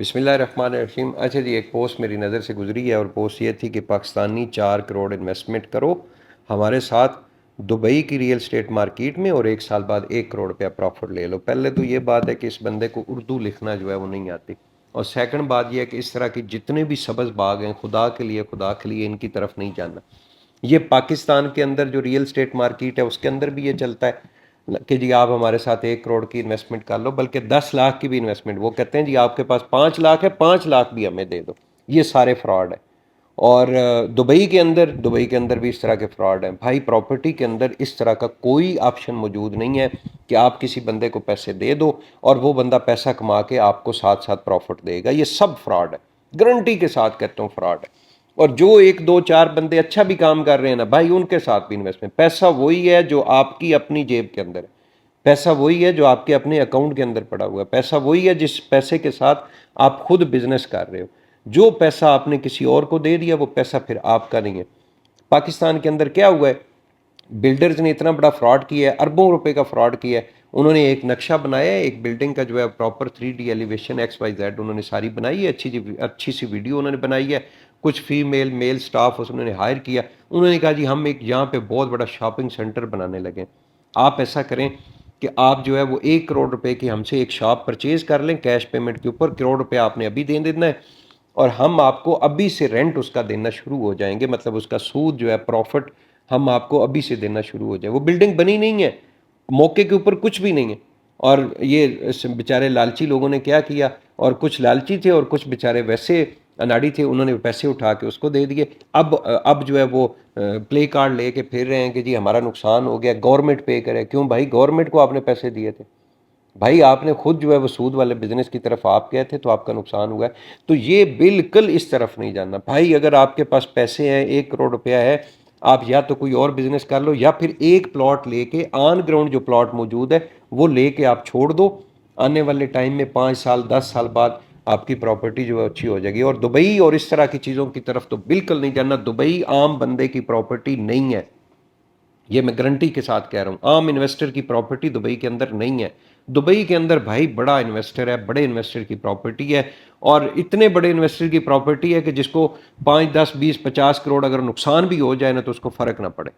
बिस्मिल्लाहिर्रहमानिर्रहीम। अच्छा जी, एक पोस्ट मेरी नज़र से गुजरी है और पोस्ट ये थी कि पाकिस्तानी 4 करोड़ इन्वेस्टमेंट करो हमारे साथ दुबई की रियल स्टेट मार्केट में और 1 साल बाद 1 करोड़ रुपया प्रॉफिट ले लो। पहले तो ये बात है कि इस बंदे को उर्दू लिखना जो है वो नहीं आती, और सेकंड बात यह है कि इस तरह के जितने भी सब्ज़ बाग हैं, खुदा के लिए इनकी तरफ नहीं जाना। ये पाकिस्तान के अंदर जो रियल स्टेट मार्केट है उसके अंदर भी ये चलता है कि जी आप हमारे साथ 1 करोड़ की इन्वेस्टमेंट कर लो, बल्कि 10 लाख की भी इन्वेस्टमेंट। वो कहते हैं जी आपके पास 5 लाख है, 5 लाख भी हमें दे दो। ये सारे फ्रॉड है। और दुबई के अंदर भी इस तरह के फ्रॉड हैं भाई। प्रॉपर्टी के अंदर इस तरह का कोई ऑप्शन मौजूद नहीं है कि आप किसी बंदे को पैसे दे दो और वो बंदा पैसा कमा के आपको साथ साथ प्रॉफिट देगा। ये सब फ्रॉड है, गारंटी के साथ कहता हूँ फ्रॉड है। और जो 1 2 4 बंदे अच्छा भी काम कर रहे हैं ना भाई, उनके साथ भी इन्वेस्टमेंट। पैसा वही है जो आपकी अपनी जेब के अंदर है, पैसा वही है जो आपके अपने अकाउंट के अंदर पड़ा हुआ है, पैसा वही है जिस पैसे के साथ आप खुद बिजनेस कर रहे हो। जो पैसा आपने किसी और को दे दिया वो पैसा फिर आपका नहीं है। पाकिस्तान के अंदर क्या हुआ है, बिल्डर्स ने इतना बड़ा फ्रॉड किया है, अरबों रुपए का फ्रॉड किया है। उन्होंने एक नक्शा बनाया है एक बिल्डिंग का जो है प्रॉपर 3D एलिवेशन XYZ उन्होंने सारी बनाई है, अच्छी सी वीडियो उन्होंने बनाई है। कुछ फीमेल मेल स्टाफ उन्होंने हायर किया। उन्होंने कहा जी हम एक यहाँ पे बहुत बड़ा शॉपिंग सेंटर बनाने लगे। आप ऐसा करें कि आप जो है वो 1 करोड़ रुपए की हमसे एक शॉप परचेज कर लें कैश पेमेंट के ऊपर। 1 करोड़ रुपया आपने अभी दे देना है और हम आपको अभी से रेंट उसका देना शुरू हो जाएंगे, मतलब उसका सूद जो है प्रॉफिट हम आपको अभी से देना शुरू हो जाए। वो बिल्डिंग बनी नहीं है, मौके के ऊपर कुछ भी नहीं है। और ये बेचारे लालची लोगों ने क्या किया, और कुछ लालची थे और कुछ बेचारे वैसे अनाड़ी थे, उन्होंने पैसे उठा के उसको दे दिए। अब जो है वो प्ले कार्ड लेके फिर रहे हैं कि जी हमारा नुकसान हो गया, गवर्नमेंट पे करे। क्यों भाई, गवर्नमेंट को आपने पैसे दिए थे भाई, आपने खुद जो है वो सूद वाले बिजनेस की तरफ आप गए थे तो आपका नुकसान हुआ है। तो ये बिल्कुल इस तरफ नहीं जाना भाई। अगर आपके पास पैसे हैं, 1 करोड़ रुपया है, आप या तो कोई और बिजनेस कर लो या फिर एक प्लॉट लेके ऑन ग्राउंड जो प्लॉट मौजूद है वो लेके आप छोड़ दो। आने वाले टाइम में 5 साल 10 साल बाद आपकी प्रॉपर्टी जो है अच्छी हो जाएगी। और दुबई और इस तरह की चीज़ों की तरफ तो बिल्कुल नहीं जाना। दुबई आम बंदे की प्रॉपर्टी नहीं है, ये मैं गारंटी के साथ कह रहा हूँ। आम इन्वेस्टर की प्रॉपर्टी दुबई के अंदर नहीं है। दुबई के अंदर भाई बड़ा इन्वेस्टर है, बड़े इन्वेस्टर की प्रॉपर्टी है। और इतने बड़े इन्वेस्टर की प्रॉपर्टी है कि जिसको 5 10 20 50 करोड़ अगर नुकसान भी हो जाए ना तो उसको फ़र्क ना पड़े।